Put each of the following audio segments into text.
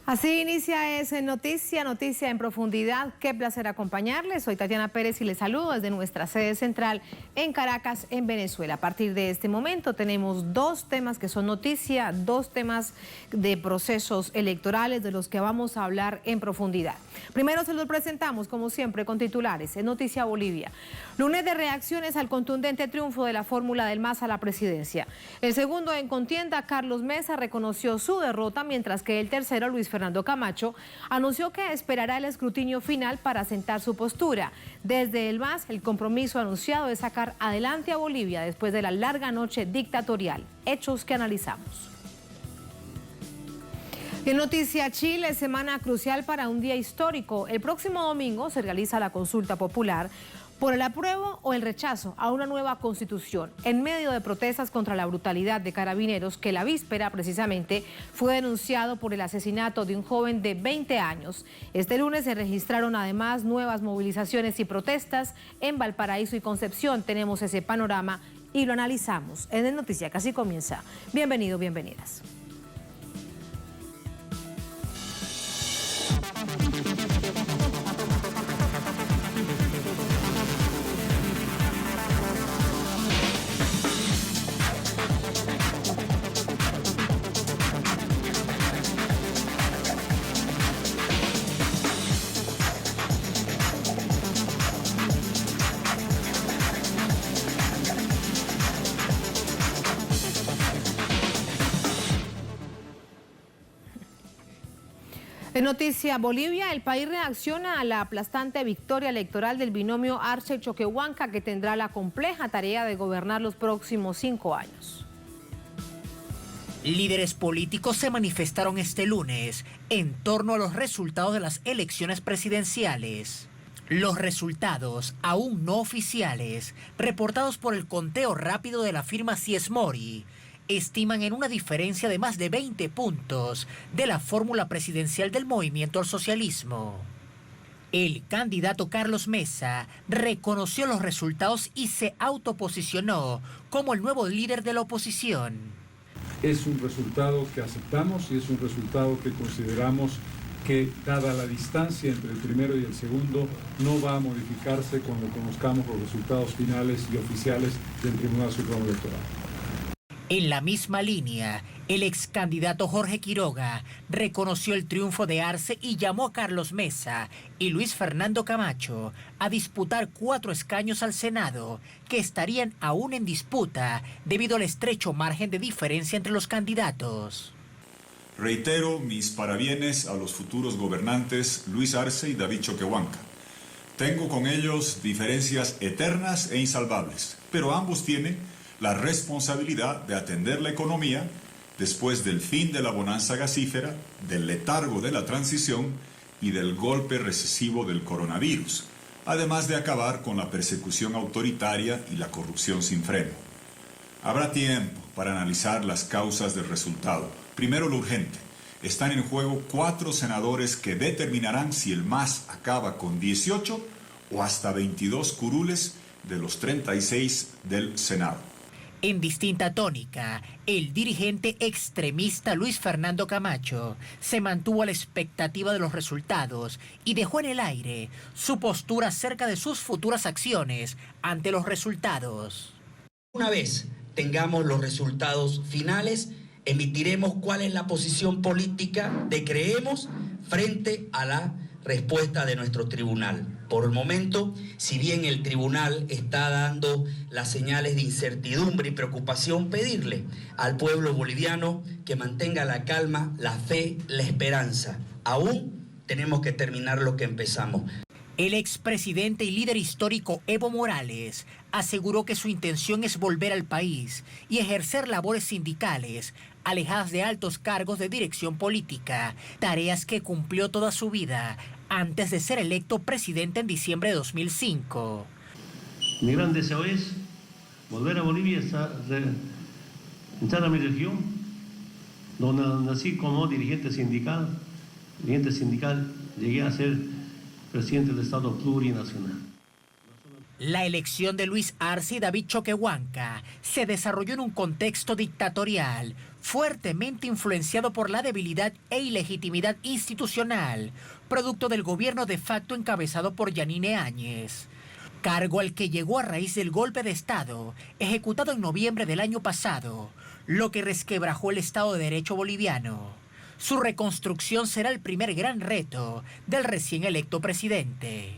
Así inicia Es Noticia en Profundidad. Qué placer acompañarles. Soy Tatiana Pérez y les saludo desde nuestra sede central en Caracas, en Venezuela. A partir de este momento tenemos dos temas que son noticia, dos temas de procesos electorales de los que vamos a hablar en profundidad. Primero se los presentamos, como siempre, con titulares. En Noticia Bolivia. Lunes de reacciones al contundente triunfo de la fórmula del MAS a la presidencia. El segundo en contienda, Carlos Mesa, reconoció su derrota, mientras que el tercero, Luis Fernando Camacho, anunció que esperará el escrutinio final para asentar su postura. Desde el MAS, el compromiso anunciado es sacar adelante a Bolivia después de la larga noche dictatorial. Hechos que analizamos. En Noticia Chile, semana crucial para un día histórico. El próximo domingo se realiza la consulta popular por el apruebo o el rechazo a una nueva constitución, en medio de protestas contra la brutalidad de carabineros que la víspera precisamente fue denunciado por el asesinato de un joven de 20 años. Este lunes se registraron además nuevas movilizaciones y protestas en Valparaíso y Concepción. Tenemos ese panorama y lo analizamos en el Noticia que así comienza. Bienvenidos, bienvenidas. En Noticia Bolivia, el país reacciona a la aplastante victoria electoral del binomio Arce-Choquehuanca, que tendrá la compleja tarea de gobernar los próximos 5 años. Líderes políticos se manifestaron este lunes en torno a los resultados de las elecciones presidenciales. Los resultados, aún no oficiales, reportados por el conteo rápido de la firma Sies Mori, estiman en una diferencia de más de 20 puntos de la fórmula presidencial del movimiento al socialismo. El candidato Carlos Mesa reconoció los resultados y se autoposicionó como el nuevo líder de la oposición. Es un resultado que aceptamos y es un resultado que consideramos que, dada la distancia entre el primero y el segundo, no va a modificarse cuando conozcamos los resultados finales y oficiales del Tribunal Supremo Electoral. En la misma línea, el ex candidato Jorge Quiroga reconoció el triunfo de Arce y llamó a Carlos Mesa y Luis Fernando Camacho a disputar 4 escaños al Senado, que estarían aún en disputa debido al estrecho margen de diferencia entre los candidatos. Reitero mis parabienes a los futuros gobernantes Luis Arce y David Choquehuanca. Tengo con ellos diferencias eternas e insalvables, pero ambos tienen la responsabilidad de atender la economía después del fin de la bonanza gasífera, del letargo de la transición y del golpe recesivo del coronavirus, además de acabar con la persecución autoritaria y la corrupción sin freno. Habrá tiempo para analizar las causas del resultado. Primero, lo urgente. Están en juego 4 senadores que determinarán si el MAS acaba con 18 o hasta 22 curules de los 36 del Senado. En distinta tónica, el dirigente extremista Luis Fernando Camacho se mantuvo a la expectativa de los resultados y dejó en el aire su postura acerca de sus futuras acciones ante los resultados. Una vez tengamos los resultados finales, emitiremos cuál es la posición política de Creemos frente a la respuesta de nuestro tribunal. Por el momento, si bien el tribunal está dando las señales de incertidumbre y preocupación, pedirle al pueblo boliviano que mantenga la calma, la fe, la esperanza. Aún tenemos que terminar lo que empezamos. El expresidente y líder histórico Evo Morales aseguró que su intención es volver al país y ejercer labores sindicales alejadas de altos cargos de dirección política, tareas que cumplió toda su vida antes de ser electo presidente en diciembre de 2005. Mi gran deseo es volver a Bolivia, entrar a mi región, donde nací como dirigente sindical, llegué a ser presidente del Estado plurinacional. La elección de Luis Arce y David Choquehuanca se desarrolló en un contexto dictatorial, fuertemente influenciado por la debilidad e ilegitimidad institucional, producto del gobierno de facto encabezado por Yanine Áñez. Cargo al que llegó a raíz del golpe de Estado, ejecutado en noviembre del año pasado, lo que resquebrajó el Estado de Derecho boliviano. Su reconstrucción será el primer gran reto del recién electo presidente.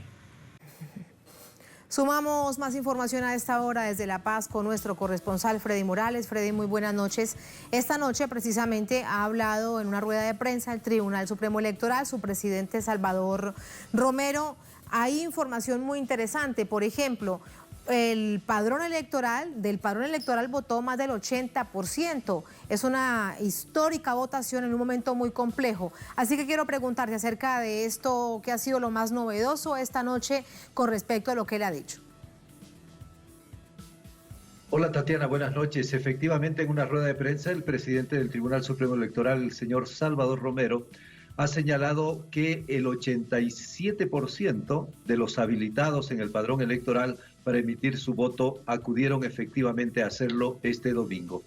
Sumamos más información a esta hora desde La Paz con nuestro corresponsal Freddy Morales. Freddy, muy buenas noches. Esta noche precisamente ha hablado en una rueda de prensa el Tribunal Supremo Electoral, su presidente Salvador Romero. Hay información muy interesante, por ejemplo, del padrón electoral votó más del 80%. Es una histórica votación en un momento muy complejo. Así que quiero preguntarte acerca de esto, ¿qué ha sido lo más novedoso esta noche con respecto a lo que él ha dicho? Hola Tatiana, buenas noches. Efectivamente, en una rueda de prensa, el presidente del Tribunal Supremo Electoral, el señor Salvador Romero, ha señalado que el 87% de los habilitados en el padrón electoral para emitir su voto acudieron efectivamente a hacerlo este domingo.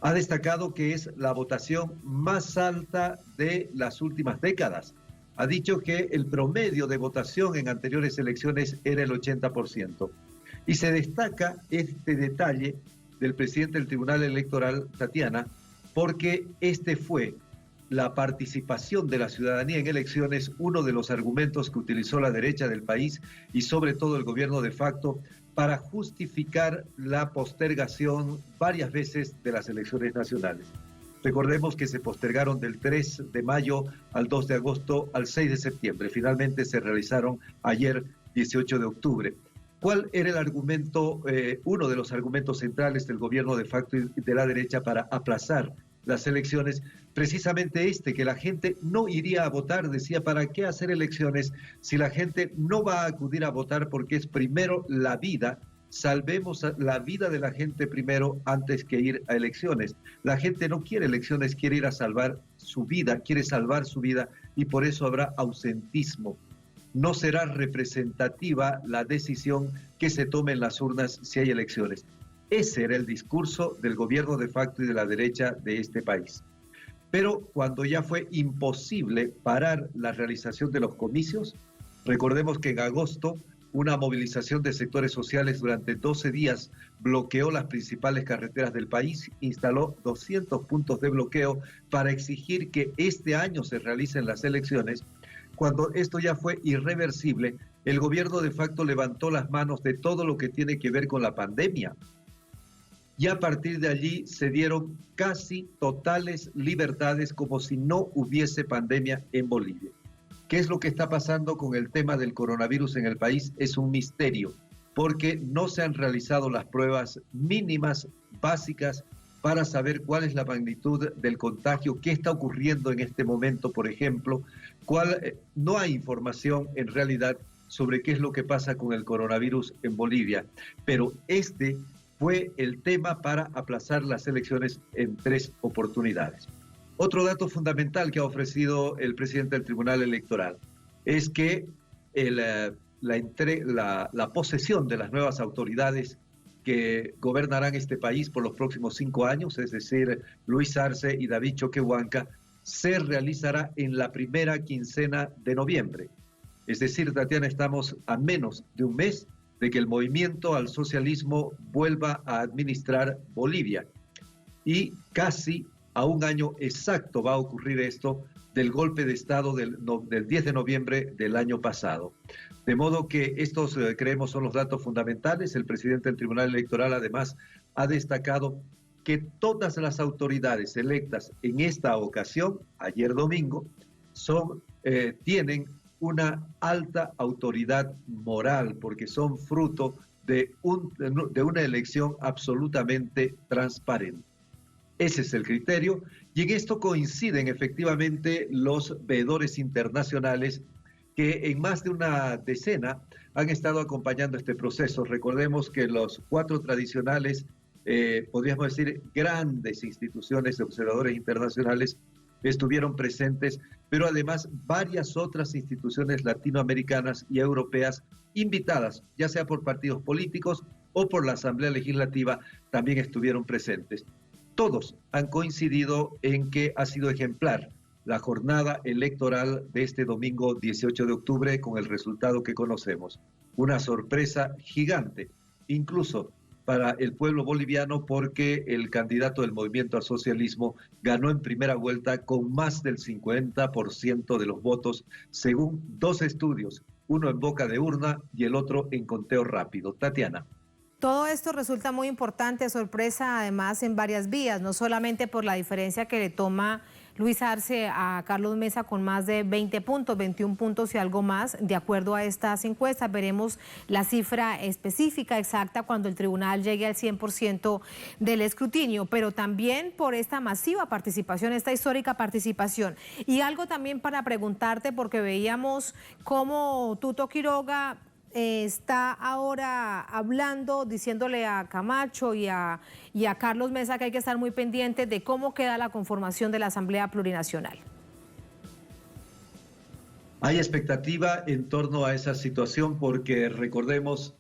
Ha destacado que es la votación más alta de las últimas décadas. Ha dicho que el promedio de votación en anteriores elecciones era el 80%. Y se destaca este detalle del presidente del Tribunal Electoral, Tatiana, porque este fue la participación de la ciudadanía en elecciones, uno de los argumentos que utilizó la derecha del país y sobre todo el gobierno de facto para justificar la postergación varias veces de las elecciones nacionales. Recordemos que se postergaron del 3 de mayo al 2 de agosto al 6 de septiembre. Finalmente se realizaron ayer, 18 de octubre. ¿Cuál era el argumento, uno de los argumentos centrales del gobierno de facto y de la derecha para aplazar las elecciones? Precisamente que la gente no iría a votar. Decía, ¿para qué hacer elecciones si la gente no va a acudir a votar? Porque es primero la vida. Salvemos la vida de la gente primero antes que ir a elecciones. La gente no quiere elecciones, quiere ir a salvar su vida, quiere salvar su vida y por eso habrá ausentismo. No será representativa la decisión que se tome en las urnas si hay elecciones. Ese era el discurso del gobierno de facto y de la derecha de este país. Pero cuando ya fue imposible parar la realización de los comicios, recordemos que en agosto una movilización de sectores sociales durante 12 días bloqueó las principales carreteras del país, instaló 200 puntos de bloqueo para exigir que este año se realicen las elecciones. Cuando esto ya fue irreversible, el gobierno de facto levantó las manos de todo lo que tiene que ver con la pandemia. Y a partir de allí se dieron casi totales libertades como si no hubiese pandemia en Bolivia. ¿Qué es lo que está pasando con el tema del coronavirus en el país? Es un misterio, porque no se han realizado las pruebas mínimas, básicas, para saber cuál es la magnitud del contagio, qué está ocurriendo en este momento, por ejemplo. No hay información en realidad sobre qué es lo que pasa con el coronavirus en Bolivia, pero este fue el tema para aplazar las elecciones en 3 oportunidades. Otro dato fundamental que ha ofrecido el presidente del Tribunal Electoral es que la posesión de las nuevas autoridades que gobernarán este país por los próximos 5 años, es decir, Luis Arce y David Choquehuanca, se realizará en la primera quincena de noviembre. Es decir, Tatiana, estamos a menos de un mes de que el movimiento al socialismo vuelva a administrar Bolivia. Y casi a un año exacto va a ocurrir esto del golpe de Estado del 10 de noviembre del año pasado. De modo que estos, creemos, son los datos fundamentales. El presidente del Tribunal Electoral, además, ha destacado que todas las autoridades electas en esta ocasión, ayer domingo, tienen una alta autoridad moral, porque son fruto de una elección absolutamente transparente. Ese es el criterio, y en esto coinciden efectivamente los veedores internacionales que en más de una decena han estado acompañando este proceso. Recordemos que los 4 tradicionales, podríamos decir, grandes instituciones de observadores internacionales estuvieron presentes, pero además varias otras instituciones latinoamericanas y europeas invitadas, ya sea por partidos políticos o por la Asamblea Legislativa, también estuvieron presentes. Todos han coincidido en que ha sido ejemplar la jornada electoral de este domingo 18 de octubre con el resultado que conocemos. Una sorpresa gigante, incluso para el pueblo boliviano, porque el candidato del Movimiento al Socialismo ganó en primera vuelta con más del 50% de los votos, según dos estudios, uno en boca de urna y el otro en conteo rápido. Tatiana. Todo esto resulta muy importante, sorpresa además en varias vías, no solamente por la diferencia que le toma Luis Arce a Carlos Mesa con más de 20 puntos, 21 puntos y algo más, de acuerdo a estas encuestas. Veremos la cifra específica, exacta, cuando el tribunal llegue al 100% del escrutinio, pero también por esta masiva participación, esta histórica participación. Y algo también para preguntarte, porque veíamos cómo Tuto Quiroga está ahora hablando, diciéndole a Camacho y a Carlos Mesa que hay que estar muy pendientes de cómo queda la conformación de la Asamblea Plurinacional. Hay expectativa en torno a esa situación porque recordemos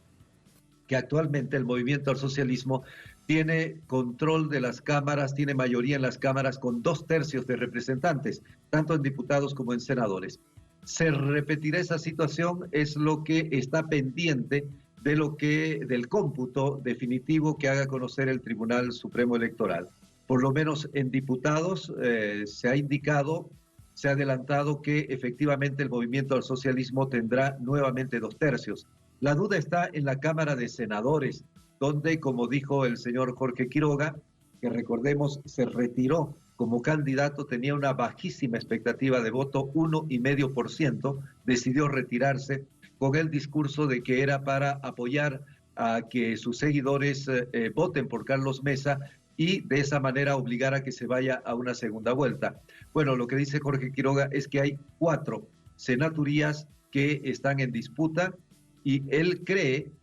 que actualmente el Movimiento al Socialismo tiene control de las cámaras, tiene mayoría en las cámaras con 2/3 de representantes, tanto en diputados como en senadores. ¿Se repetirá esa situación? Es lo que está pendiente del cómputo definitivo que haga conocer el Tribunal Supremo Electoral. Por lo menos en diputados se ha indicado, se ha adelantado que efectivamente el Movimiento al Socialismo tendrá nuevamente 2/3. La duda está en la Cámara de Senadores, donde, como dijo el señor Jorge Quiroga, que recordemos se retiró como candidato, tenía una bajísima expectativa de voto, 1,5%, decidió retirarse con el discurso de que era para apoyar a que sus seguidores voten por Carlos Mesa y de esa manera obligar a que se vaya a una segunda vuelta. Bueno, lo que dice Jorge Quiroga es que hay 4 senaturías que están en disputa y él cree,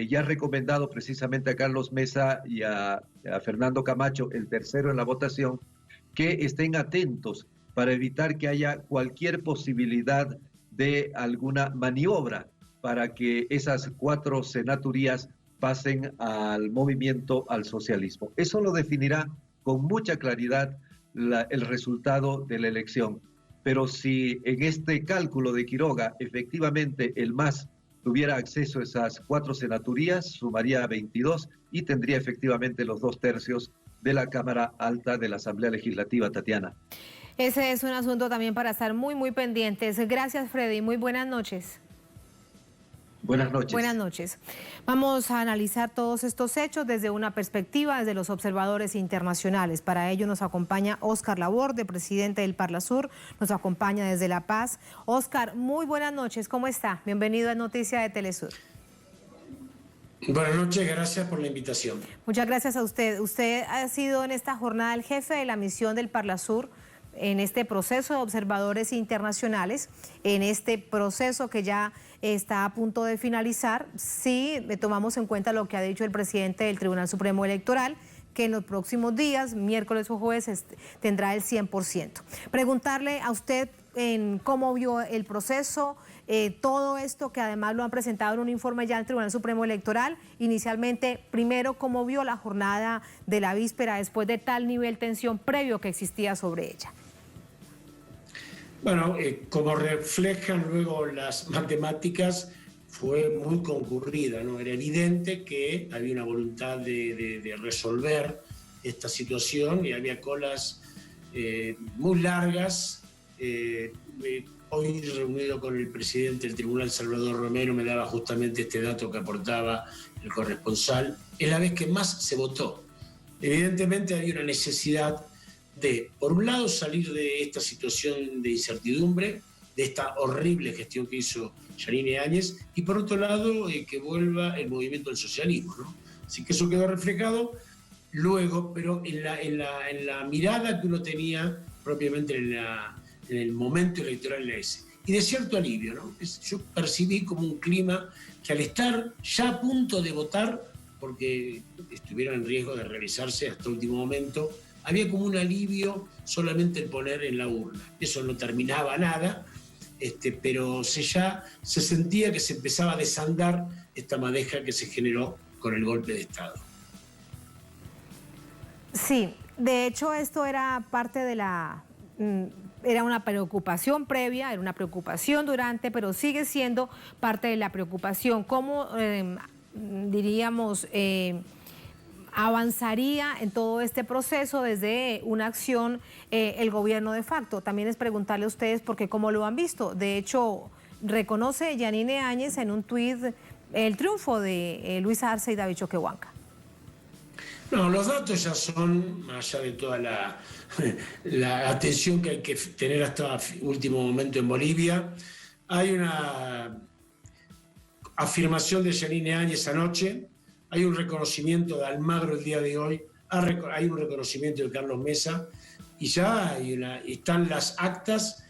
ya ha recomendado precisamente a Carlos Mesa y a Fernando Camacho, el tercero en la votación, que estén atentos para evitar que haya cualquier posibilidad de alguna maniobra para que esas 4 senaturías pasen al Movimiento al Socialismo. Eso lo definirá con mucha claridad el resultado de la elección. Pero si en este cálculo de Quiroga efectivamente el MAS tuviera acceso a esas 4 senaturías, sumaría 22 y tendría efectivamente los 2/3 de la Cámara Alta de la Asamblea Legislativa, Tatiana. Ese es un asunto también para estar muy, muy pendientes. Gracias, Freddy. Muy buenas noches. Buenas noches. Buenas noches. Vamos a analizar todos estos hechos desde una perspectiva, desde los observadores internacionales. Para ello nos acompaña Óscar Laborde, presidente del Parlasur, nos acompaña desde La Paz. Óscar, muy buenas noches. ¿Cómo está? Bienvenido a Noticia de Telesur. Buenas noches, gracias por la invitación. Muchas gracias a usted. Usted ha sido en esta jornada el jefe de la misión del Parlasur en este proceso de observadores internacionales, en este proceso que ya está a punto de finalizar, si tomamos en cuenta lo que ha dicho el presidente del Tribunal Supremo Electoral, que en los próximos días, miércoles o jueves, tendrá el 100%. Preguntarle a usted en cómo vio el proceso, todo esto que además lo han presentado en un informe ya al Tribunal Supremo Electoral. Inicialmente, primero, cómo vio la jornada de la víspera después de tal nivel de tensión previo que existía sobre ella. Bueno, como reflejan luego las matemáticas, fue muy concurrida, ¿no? Era evidente que había una voluntad de resolver esta situación y había colas muy largas. Hoy, reunido con el presidente del Tribunal, Salvador Romero, me daba justamente este dato que aportaba el corresponsal. Es la vez que más se votó. Evidentemente había una necesidad de, por un lado, salir de esta situación de incertidumbre, de esta horrible gestión que hizo Yanine Áñez, y por otro lado, que vuelva el movimiento del socialismo, ¿no? Así que eso quedó reflejado luego, pero en la mirada que uno tenía propiamente en el momento electoral en la S. Y de cierto alivio, ¿no? Yo percibí como un clima que al estar ya a punto de votar, porque estuvieron en riesgo de realizarse hasta último momento había como un alivio solamente el poner en la urna. Eso no terminaba nada, pero ya se sentía que se empezaba a desandar esta madeja que se generó con el golpe de Estado. Sí, de hecho esto era parte de era una preocupación previa, era una preocupación durante, pero sigue siendo parte de la preocupación. ¿Cómo, diríamos, avanzaría en todo este proceso desde una acción el gobierno de facto? También es preguntarle a ustedes porque cómo lo han visto. De hecho, reconoce Yanine Áñez en un tuit el triunfo de Luis Arce y David Choquehuanca. No, los datos ya son, más allá de toda la atención que hay que tener hasta el último momento en Bolivia, hay una afirmación de Yanine Áñez anoche, hay un reconocimiento de Almagro el día de hoy, hay un reconocimiento de Carlos Mesa, y ya están las actas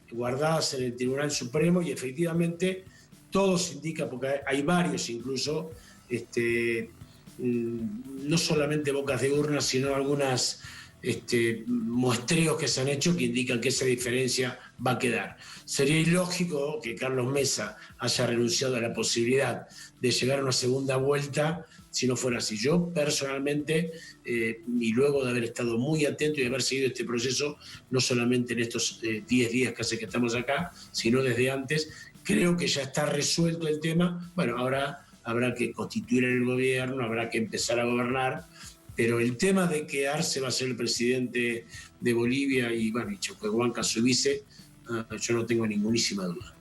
guardadas en el Tribunal Supremo, y efectivamente todo se indica, porque hay varios incluso, no solamente bocas de urna, sino algunas muestreos que se han hecho que indican que esa diferencia va a quedar. Sería ilógico que Carlos Mesa haya renunciado a la posibilidad de llegar a una segunda vuelta si no fuera así. Yo personalmente, y luego de haber estado muy atento y de haber seguido este proceso, no solamente en estos 10 días que hace que estamos acá, sino desde antes, creo que ya está resuelto el tema. Bueno, ahora habrá que constituir el gobierno, habrá que empezar a gobernar, pero el tema de que Arce va a ser el presidente de Bolivia y Choquehuanca su vice, yo no tengo ningunísima duda.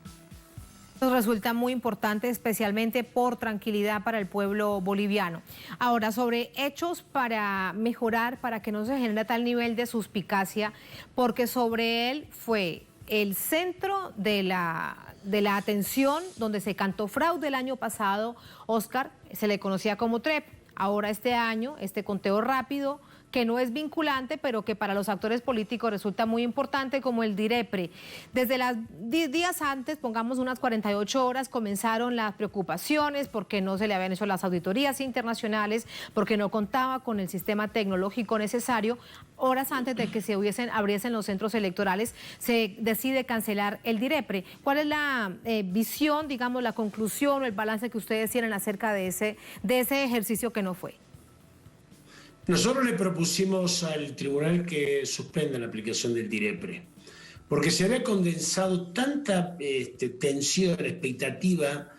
Nos resulta muy importante, especialmente por tranquilidad para el pueblo boliviano. Ahora, sobre hechos para mejorar, para que no se genere tal nivel de suspicacia, porque sobre él fue el centro de la atención, donde se cantó fraude el año pasado. Óscar, se le conocía como TREP. Ahora este año, este conteo rápido, que no es vinculante, pero que para los actores políticos resulta muy importante, como el DIREPRE. Desde los días antes, pongamos unas 48 horas, comenzaron las preocupaciones porque no se le habían hecho las auditorías internacionales, porque no contaba con el sistema tecnológico necesario. Horas antes de que se abriesen los centros electorales, se decide cancelar el DIREPRE. ¿Cuál es la visión, digamos, la conclusión o el balance que ustedes tienen acerca de ese ejercicio que no fue? Nosotros le propusimos al tribunal que suspenda la aplicación del DIREPRE, porque se había condensado tanta tensión, expectativa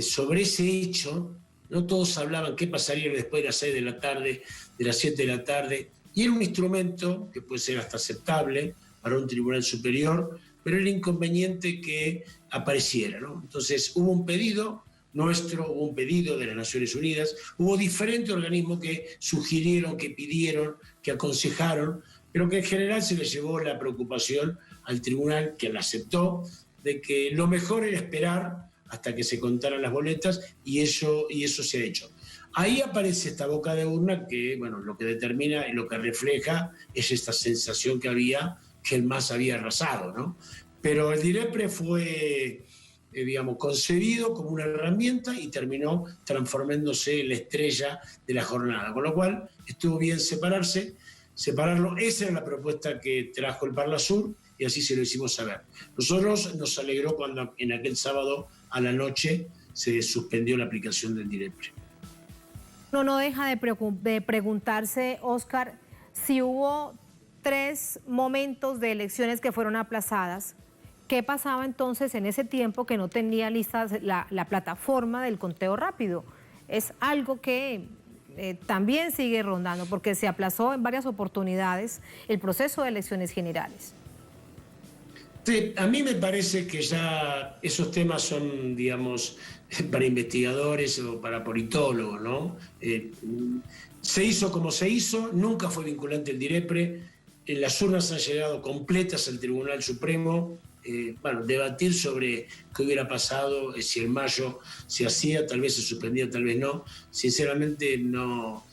sobre ese hecho. No todos hablaban qué pasaría después de las 6 de la tarde, de las 7 de la tarde, y era un instrumento que puede ser hasta aceptable para un tribunal superior, pero era inconveniente que apareciera, ¿no? Entonces hubo un pedido nuestro, hubo un pedido de las Naciones Unidas, hubo diferentes organismos que sugirieron, que pidieron, que aconsejaron, pero que en general se le llevó la preocupación al tribunal, que la aceptó, de que lo mejor era esperar hasta que se contaran las boletas, y eso se ha hecho. Ahí aparece esta boca de urna que, bueno, lo que determina y lo que refleja es esta sensación que había, que el MAS había arrasado, ¿no? Pero el DIREPRE fue concebido como una herramienta y terminó transformándose en la estrella de la jornada, con lo cual estuvo bien separarlo. Esa era la propuesta que trajo el Parlasur y así se lo hicimos saber. Nosotros nos alegró cuando en aquel sábado a la noche se suspendió la aplicación del DIREPRE. No deja de preguntarse, Óscar, si hubo 3 momentos de elecciones que fueron aplazadas. ¿Qué pasaba entonces en ese tiempo que no tenía lista la plataforma del conteo rápido? Es algo que también sigue rondando, porque se aplazó en varias oportunidades el proceso de elecciones generales. Sí, a mí me parece que ya esos temas son, digamos, para investigadores o para politólogos, ¿no? Se hizo como se hizo, nunca fue vinculante el DIREPRE, las urnas han llegado completas al Tribunal Supremo. Debatir sobre qué hubiera pasado, si en mayo se hacía, tal vez se suspendía, tal vez no. Sinceramente no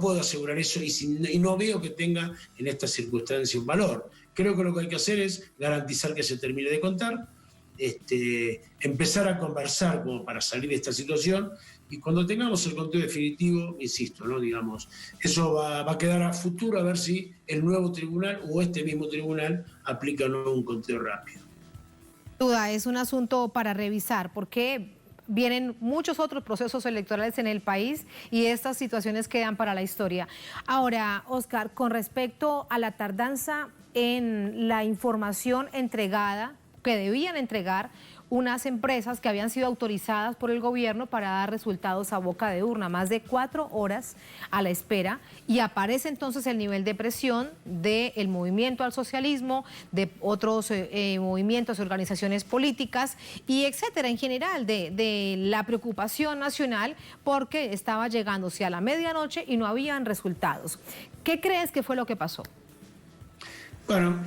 puedo asegurar eso y no veo que tenga en esta circunstancia un valor. Creo que lo que hay que hacer es garantizar que se termine de contar, empezar a conversar como para salir de esta situación, y cuando tengamos el conteo definitivo, insisto, ¿no? Digamos, eso va a quedar a futuro a ver si el nuevo tribunal o este mismo tribunal aplica o no un conteo rápido. Duda, es un asunto para revisar porque vienen muchos otros procesos electorales en el país y estas situaciones quedan para la historia. Ahora, Oscar, con respecto a la tardanza en la información entregada, que debían entregar unas empresas que habían sido autorizadas por el gobierno para dar resultados a boca de urna, más de 4 horas a la espera, y aparece entonces el nivel de presión del movimiento al socialismo, de otros movimientos, organizaciones políticas y etcétera, en general, de la preocupación nacional porque estaba llegándose a la medianoche y no habían resultados. ¿Qué crees que fue lo que pasó? Bueno,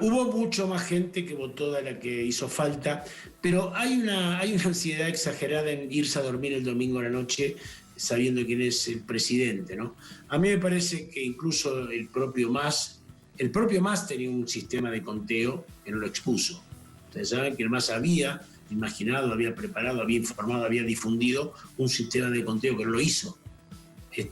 hubo mucho más gente que votó de la que hizo falta, pero hay una ansiedad exagerada en irse a dormir el domingo a la noche sabiendo quién es el presidente, ¿no? A mí me parece que incluso el propio MAS tenía un sistema de conteo que no lo expuso. Ustedes saben que el MAS había imaginado, había preparado, había informado, había difundido un sistema de conteo que no lo hizo.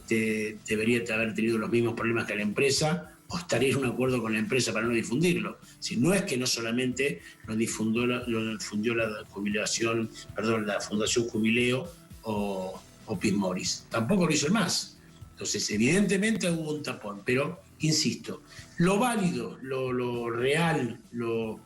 Debería haber tenido los mismos problemas que la empresa, o estaría en un acuerdo con la empresa para no difundirlo. Si no es que no solamente lo difundió la jubilación, perdón, la Fundación Jubileo o Philip Morris, tampoco lo hizo el MAS. Entonces, evidentemente hubo un tapón, pero insisto, lo válido, lo real, lo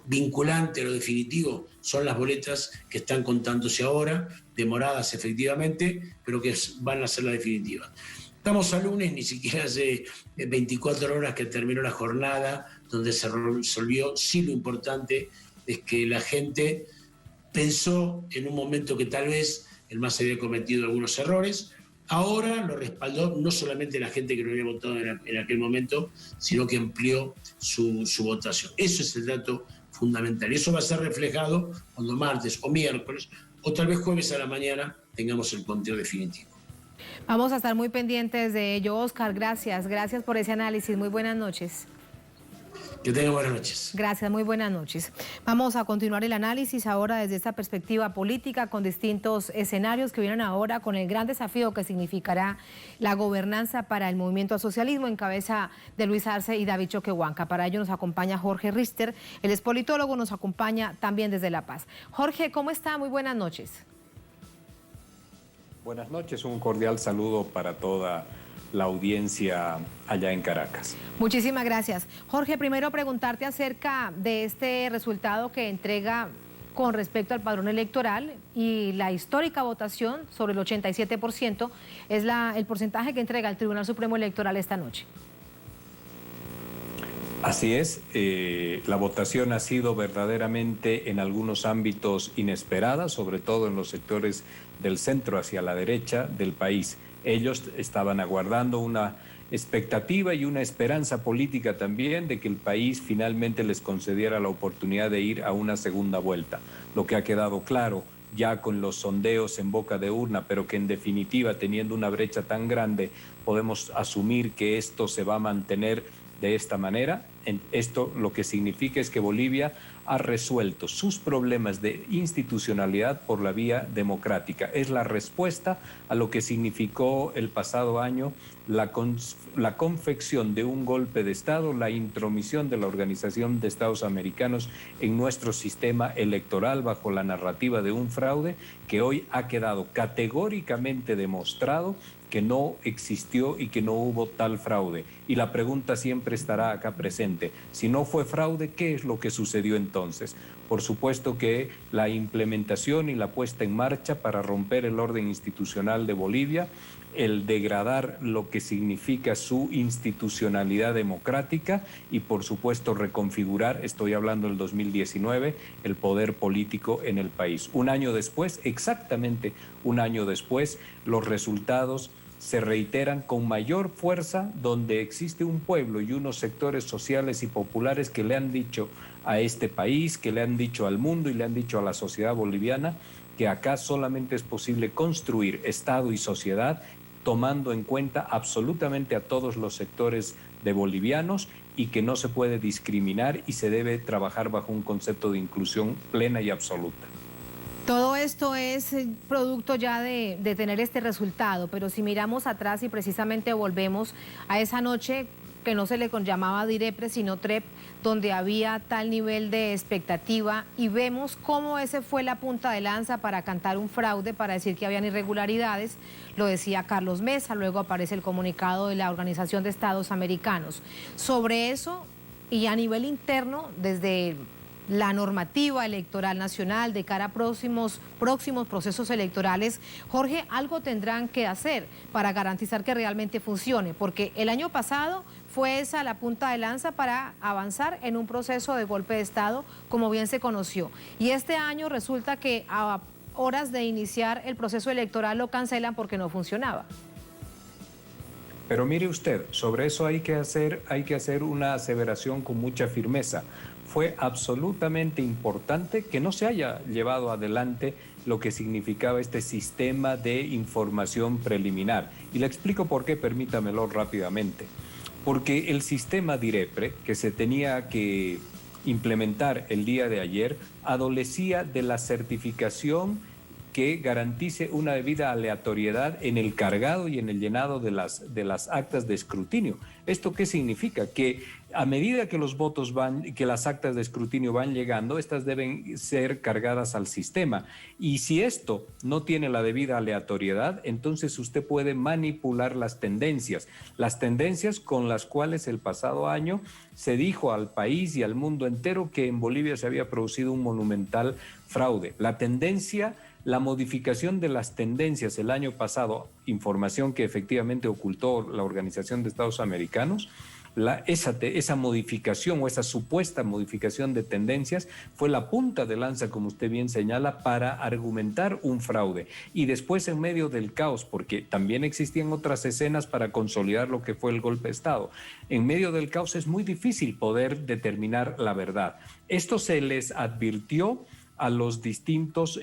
vinculante, lo definitivo, son las boletas que están contándose ahora, demoradas efectivamente, pero que van a ser la definitiva. Estamos a lunes, ni siquiera hace 24 horas que terminó la jornada, donde se resolvió. Sí, lo importante es que la gente pensó en un momento que tal vez el MAS había cometido algunos errores. Ahora lo respaldó no solamente la gente que no había votado en aquel momento, sino que amplió su votación. Eso es el dato fundamental. Y eso va a ser reflejado cuando martes o miércoles, o tal vez jueves a la mañana, tengamos el conteo definitivo. Vamos a estar muy pendientes de ello. Oscar, gracias por ese análisis. Muy buenas noches. Que tengan buenas noches. Gracias, muy buenas noches. Vamos a continuar el análisis ahora desde esta perspectiva política con distintos escenarios que vienen ahora con el gran desafío que significará la gobernanza para el movimiento al socialismo en cabeza de Luis Arce y David Choquehuanca. Para ello nos acompaña Jorge Richter, él es politólogo, nos acompaña también desde La Paz. Jorge, ¿cómo está? Muy buenas noches. Buenas noches, un cordial saludo para toda la audiencia allá en Caracas. Muchísimas gracias. Jorge, primero preguntarte acerca de este resultado que entrega con respecto al padrón electoral y la histórica votación sobre el 87% es el porcentaje que entrega el Tribunal Supremo Electoral esta noche. Así es, la votación ha sido verdaderamente en algunos ámbitos inesperada, sobre todo en los sectores del centro hacia la derecha del país. Ellos estaban aguardando una expectativa y una esperanza política también de que el país finalmente les concediera la oportunidad de ir a una segunda vuelta. Lo que ha quedado claro ya con los sondeos en boca de urna, pero que en definitiva, teniendo una brecha tan grande, podemos asumir que esto se va a mantener de esta manera. Esto lo que significa es que Bolivia ha resuelto sus problemas de institucionalidad por la vía democrática. Es la respuesta a lo que significó el pasado año la confección de un golpe de Estado, la intromisión de la Organización de Estados Americanos en nuestro sistema electoral bajo la narrativa de un fraude que hoy ha quedado categóricamente demostrado que no existió y que no hubo tal fraude. Y la pregunta siempre estará acá presente. Si no fue fraude, ¿qué es lo que sucedió entonces? Por supuesto que la implementación y la puesta en marcha para romper el orden institucional de Bolivia, el degradar lo que significa su institucionalidad democrática y por supuesto reconfigurar, estoy hablando del 2019, el poder político en el país. Un año después, exactamente un año después, los resultados se reiteran con mayor fuerza donde existe un pueblo y unos sectores sociales y populares que le han dicho a este país, que le han dicho al mundo y le han dicho a la sociedad boliviana que acá solamente es posible construir Estado y sociedad tomando en cuenta absolutamente a todos los sectores de bolivianos y que no se puede discriminar y se debe trabajar bajo un concepto de inclusión plena y absoluta. Todo esto es producto ya de tener este resultado, pero si miramos atrás y precisamente volvemos a esa noche que no se le llamaba DIREPRE sino TREP, donde había tal nivel de expectativa y vemos cómo ese fue la punta de lanza para cantar un fraude, para decir que habían irregularidades, lo decía Carlos Mesa, luego aparece el comunicado de la Organización de Estados Americanos. Sobre eso y a nivel interno, desde la normativa electoral nacional de cara a próximos procesos electorales, Jorge, algo tendrán que hacer para garantizar que realmente funcione, porque el año pasado fue esa la punta de lanza para avanzar en un proceso de golpe de Estado, como bien se conoció. Y este año resulta que a horas de iniciar el proceso electoral lo cancelan porque no funcionaba. Pero mire usted, sobre eso hay que hacer una aseveración con mucha firmeza. Fue absolutamente importante que no se haya llevado adelante lo que significaba este sistema de información preliminar. Y le explico por qué, permítamelo rápidamente. Porque el sistema DIREPRE, que se tenía que implementar el día de ayer, adolecía de la certificación que garantice una debida aleatoriedad en el cargado y en el llenado de las actas de escrutinio. ¿Esto qué significa? Que a medida que los votos que las actas de escrutinio van llegando, estas deben ser cargadas al sistema. Y si esto no tiene la debida aleatoriedad, entonces usted puede manipular las tendencias con las cuales el pasado año se dijo al país y al mundo entero que en Bolivia se había producido un monumental fraude. La modificación de las tendencias el año pasado, información que efectivamente ocultó la Organización de Estados Americanos, esa modificación o esa supuesta modificación de tendencias fue la punta de lanza, como usted bien señala, para argumentar un fraude. Y después, en medio del caos, porque también existían otras escenas para consolidar lo que fue el golpe de Estado, en medio del caos es muy difícil poder determinar la verdad. Esto se les advirtió a los distintos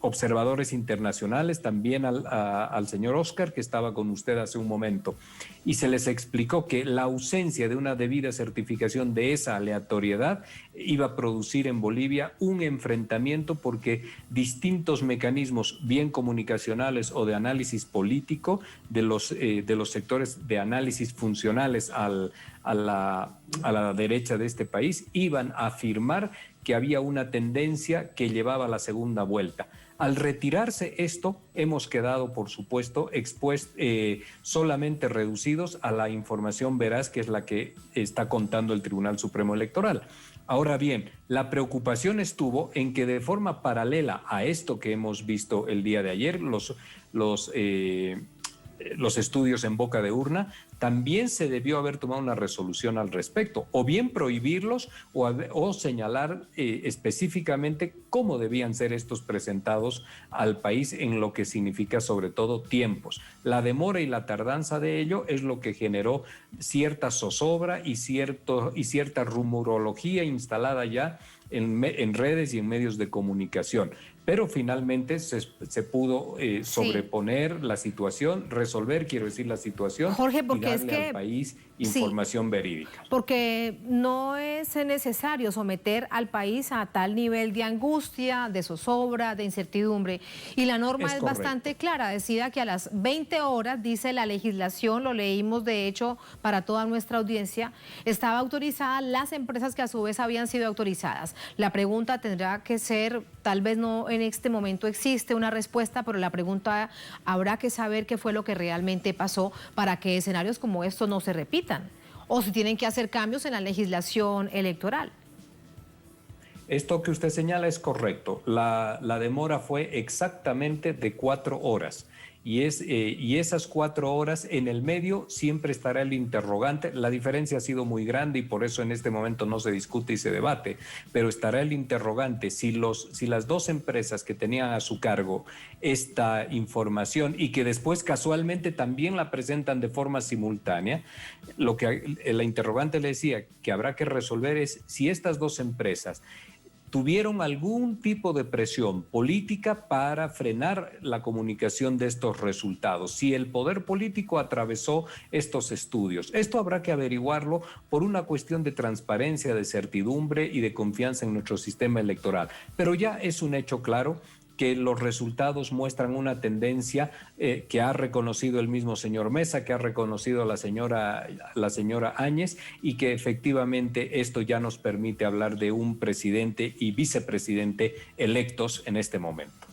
observadores internacionales, también al señor Oscar, que estaba con usted hace un momento, y se les explicó que la ausencia de una debida certificación de esa aleatoriedad iba a producir en Bolivia un enfrentamiento, porque distintos mecanismos, bien comunicacionales o de análisis político, de los sectores de análisis funcionales a la derecha de este país, iban a afirmar que había una tendencia que llevaba a la segunda vuelta. Al retirarse esto, hemos quedado, por supuesto, solamente reducidos a la información veraz, que es la que está contando el Tribunal Supremo Electoral. Ahora bien, la preocupación estuvo en que de forma paralela a esto que hemos visto el día de ayer, los estudios en boca de urna, también se debió haber tomado una resolución al respecto, o bien prohibirlos o señalar específicamente cómo debían ser estos presentados al país, en lo que significa sobre todo tiempos. La demora y la tardanza de ello es lo que generó cierta zozobra y cierta rumorología instalada ya en redes y en medios de comunicación. Pero finalmente se pudo sobreponer la situación, resolver, la situación, Jorge, porque y darle al país información verídica. Porque no es necesario someter al país a tal nivel de angustia, de zozobra, de incertidumbre. Y la norma es bastante clara, decía que a las 20 horas, dice la legislación, lo leímos de hecho para toda nuestra audiencia, estaba autorizada las empresas que a su vez habían sido autorizadas. La pregunta tendrá que ser, tal vez no en este momento existe una respuesta, pero la pregunta habrá que saber qué fue lo que realmente pasó para que escenarios como estos no se repitan, o si tienen que hacer cambios en la legislación electoral. Esto que usted señala es correcto. La demora fue exactamente de 4 horas. Y esas 4 horas en el medio siempre estará el interrogante. La diferencia ha sido muy grande y por eso en este momento no se discute y se debate, pero estará el interrogante si las dos empresas que tenían a su cargo esta información y que después casualmente también la presentan de forma simultánea, lo que la interrogante le decía que habrá que resolver es si estas dos empresas tuvieron algún tipo de presión política para frenar la comunicación de estos resultados. Si el poder político atravesó estos estudios, esto habrá que averiguarlo por una cuestión de transparencia, de certidumbre y de confianza en nuestro sistema electoral. Pero ya es un hecho claro que los resultados muestran una tendencia que ha reconocido el mismo señor Mesa, que ha reconocido la señora Áñez, y que efectivamente esto ya nos permite hablar de un presidente y vicepresidente electos en este momento.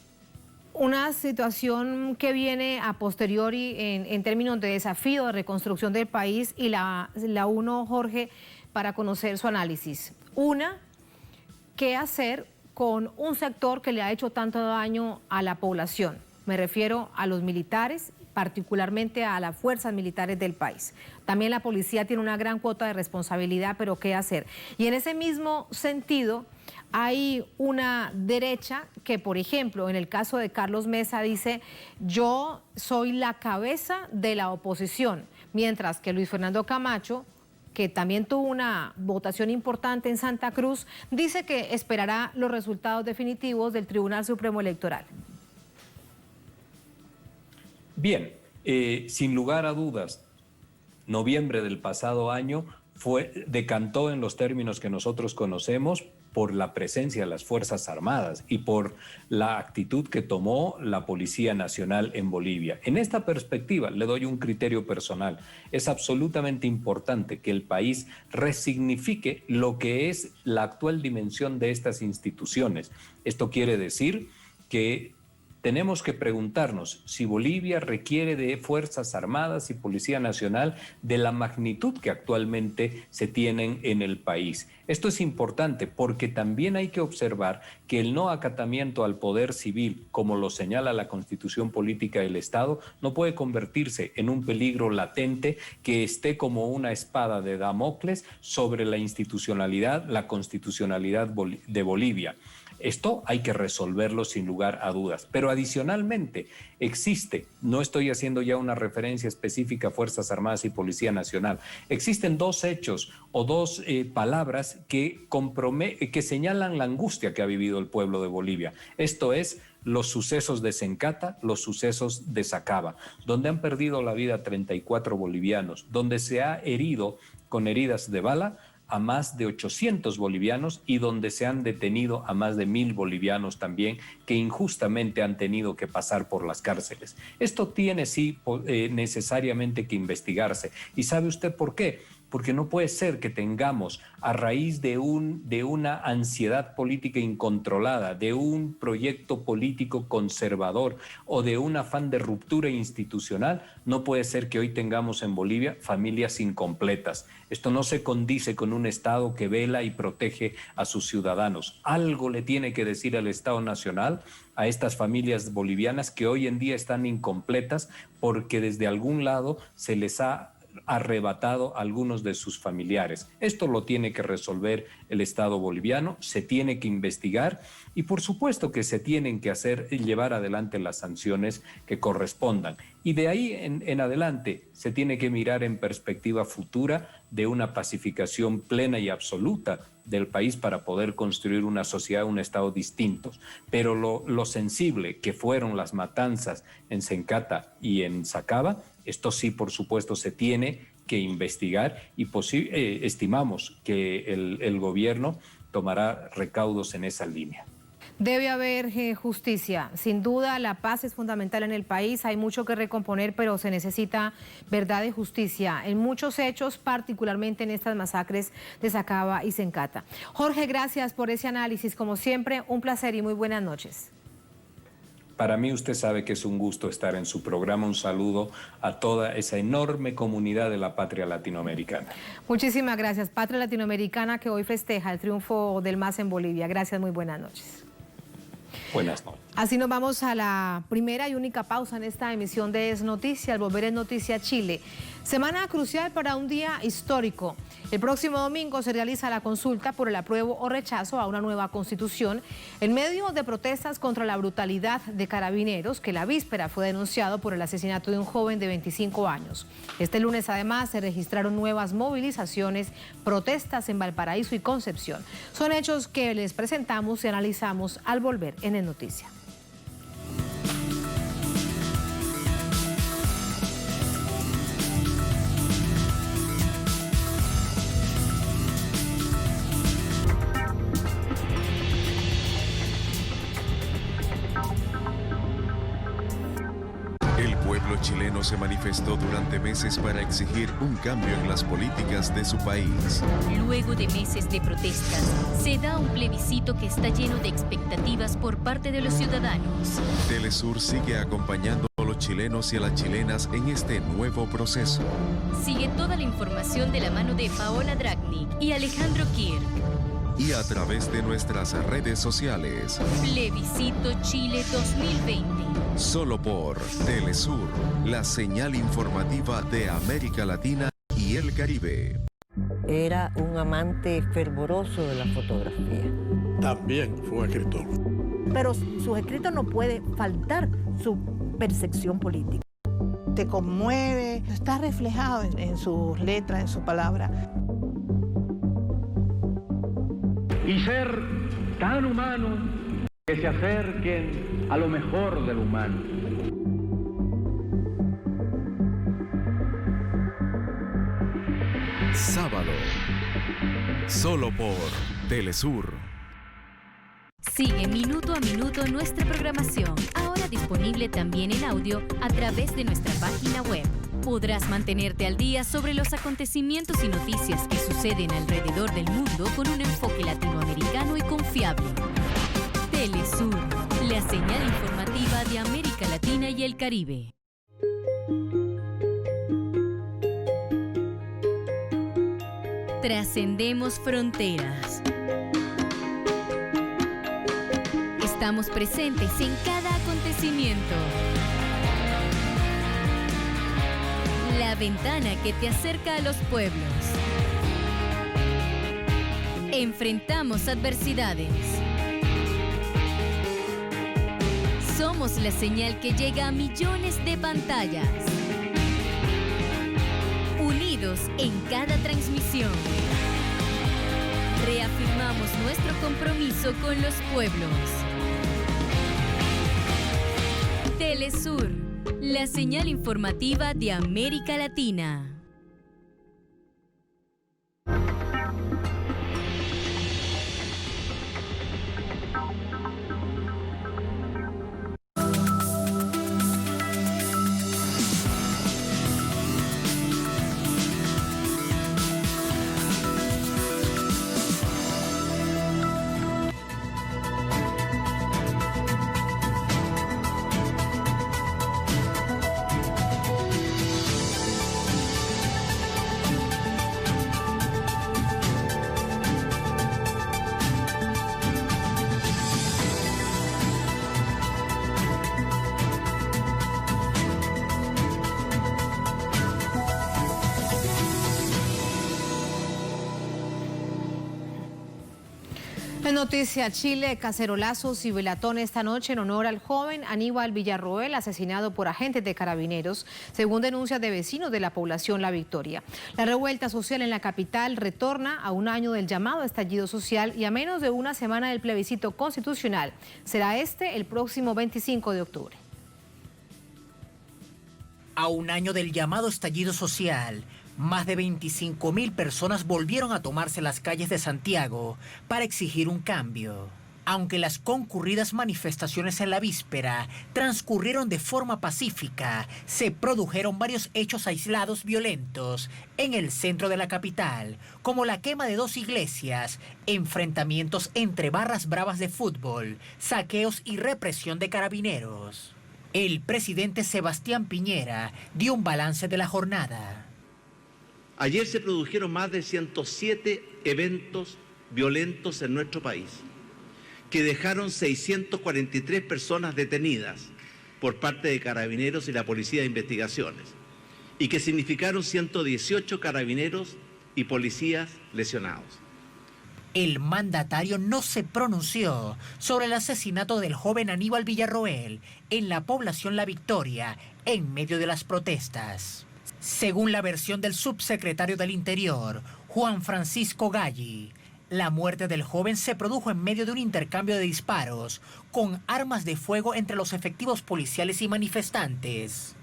Una situación que viene a posteriori en términos de desafío de reconstrucción del país, y la uno, Jorge, para conocer su análisis. Una, ¿qué hacer con un sector que le ha hecho tanto daño a la población? Me refiero a los militares, particularmente a las fuerzas militares del país. También la policía tiene una gran cuota de responsabilidad, pero ¿qué hacer? Y en ese mismo sentido, hay una derecha que, por ejemplo, en el caso de Carlos Mesa dice: yo soy la cabeza de la oposición, mientras que Luis Fernando Camacho, que también tuvo una votación importante en Santa Cruz, dice que esperará los resultados definitivos del Tribunal Supremo Electoral. Bien, sin lugar a dudas, noviembre del pasado año decantó en los términos que nosotros conocemos por la presencia de las Fuerzas Armadas y por la actitud que tomó la Policía Nacional en Bolivia. En esta perspectiva, le doy un criterio personal. Es absolutamente importante que el país resignifique lo que es la actual dimensión de estas instituciones. Esto quiere decir que tenemos que preguntarnos si Bolivia requiere de Fuerzas Armadas y Policía Nacional de la magnitud que actualmente se tienen en el país. Esto es importante porque también hay que observar que el no acatamiento al poder civil, como lo señala la Constitución Política del Estado, no puede convertirse en un peligro latente que esté como una espada de Damocles sobre la institucionalidad, la constitucionalidad de Bolivia. Esto hay que resolverlo sin lugar a dudas. Pero adicionalmente existe, no estoy haciendo ya una referencia específica a Fuerzas Armadas y Policía Nacional, existen dos hechos o dos palabras que señalan la angustia que ha vivido el pueblo de Bolivia. Esto es los sucesos de Sencata, los sucesos de Sacaba, donde han perdido la vida 34 bolivianos, donde se ha herido con heridas de bala a más de 800 bolivianos y donde se han detenido a más de 1000 bolivianos también que injustamente han tenido que pasar por las cárceles. Esto tiene sí necesariamente que investigarse. ¿Y sabe usted por qué? Porque no puede ser que tengamos, a raíz de una ansiedad política incontrolada, de un proyecto político conservador o de un afán de ruptura institucional, no puede ser que hoy tengamos en Bolivia familias incompletas. Esto no se condice con un Estado que vela y protege a sus ciudadanos. Algo le tiene que decir al Estado Nacional a estas familias bolivianas que hoy en día están incompletas porque desde algún lado se les ha arrebatado a algunos de sus familiares. Esto lo tiene que resolver el Estado boliviano, se tiene que investigar y por supuesto que se tienen que llevar adelante las sanciones que correspondan. Y de ahí en adelante se tiene que mirar en perspectiva futura de una pacificación plena y absoluta del país para poder construir una sociedad, un Estado distintos. Pero lo sensible que fueron las matanzas en Sencata y en Sacaba, esto sí, por supuesto, se tiene que investigar y estimamos que el gobierno tomará recaudos en esa línea. Debe haber justicia. Sin duda, la paz es fundamental en el país. Hay mucho que recomponer, pero se necesita verdad y justicia en muchos hechos, particularmente en estas masacres de Sacaba y Sencata. Jorge, gracias por ese análisis. Como siempre, un placer y muy buenas noches. Para mí usted sabe que es un gusto estar en su programa. Un saludo a toda esa enorme comunidad de la patria latinoamericana. Muchísimas gracias. Patria latinoamericana que hoy festeja el triunfo del MAS en Bolivia. Gracias, muy buenas noches. Buenas noches. Así nos vamos a la primera y única pausa en esta emisión de Es Noticia. Al volver Es Noticia Chile, Semana crucial para un día histórico. El próximo domingo se realiza la consulta por el apruebo o rechazo a una nueva constitución en medio de protestas contra la brutalidad de Carabineros, que la víspera fue denunciado por el asesinato de un joven de 25 años. Este lunes además se registraron nuevas movilizaciones, protestas en Valparaíso y Concepción. Son hechos que les presentamos y analizamos al volver en el Noticia. El pueblo chileno se manifestó durante meses para exigir un cambio en las políticas de su país. Luego de meses de protestas, se da un plebiscito que está lleno de expectativas por parte de los ciudadanos. Telesur sigue acompañando a los chilenos y a las chilenas en este nuevo proceso. Sigue toda la información de la mano de Paola Dragnik y Alejandro Kirk. Y a través de nuestras redes sociales. Plebiscito Chile 2020. Solo por Telesur, la señal informativa de América Latina y el Caribe. Era un amante fervoroso de la fotografía. También fue un escritor. Pero sus escritos no puede faltar su percepción política. Te conmueve, está reflejado en sus letras, en su palabra. Y ser tan humano que se acerquen a lo mejor del humano. Sábado, solo por Telesur. Sigue minuto a minuto nuestra programación, ahora disponible también en audio a través de nuestra página web. Podrás mantenerte al día sobre los acontecimientos y noticias que suceden alrededor del mundo con un enfoque latinoamericano y confiable. Telesur, la señal informativa de América Latina y el Caribe. Trascendemos fronteras. Estamos presentes en cada acontecimiento. La ventana que te acerca a los pueblos. Enfrentamos adversidades. Somos la señal que llega a millones de pantallas. Unidos en cada transmisión. Reafirmamos nuestro compromiso con los pueblos. Telesur, la señal informativa de América Latina. En Noticia Chile, cacerolazos y velatón esta noche en honor al joven Aníbal Villarroel, asesinado por agentes de Carabineros, según denuncias de vecinos de la población La Victoria. La revuelta social en la capital retorna a un año del llamado estallido social y a menos de una semana del plebiscito constitucional. Será el próximo 25 de octubre. A un año del llamado estallido social, más de 25.000 personas volvieron a tomarse las calles de Santiago para exigir un cambio. Aunque las concurridas manifestaciones en la víspera transcurrieron de forma pacífica, se produjeron varios hechos aislados violentos en el centro de la capital, como la quema de 2 iglesias, enfrentamientos entre barras bravas de fútbol, saqueos y represión de carabineros. El presidente Sebastián Piñera dio un balance de la jornada. Ayer se produjeron más de 107 eventos violentos en nuestro país, que dejaron 643 personas detenidas por parte de Carabineros y la Policía de Investigaciones, y que significaron 118 carabineros y policías lesionados. El mandatario no se pronunció sobre el asesinato del joven Aníbal Villarroel en la población La Victoria en medio de las protestas. Según la versión del subsecretario del Interior, Juan Francisco Galli, la muerte del joven se produjo en medio de un intercambio de disparos con armas de fuego entre los efectivos policiales y manifestantes.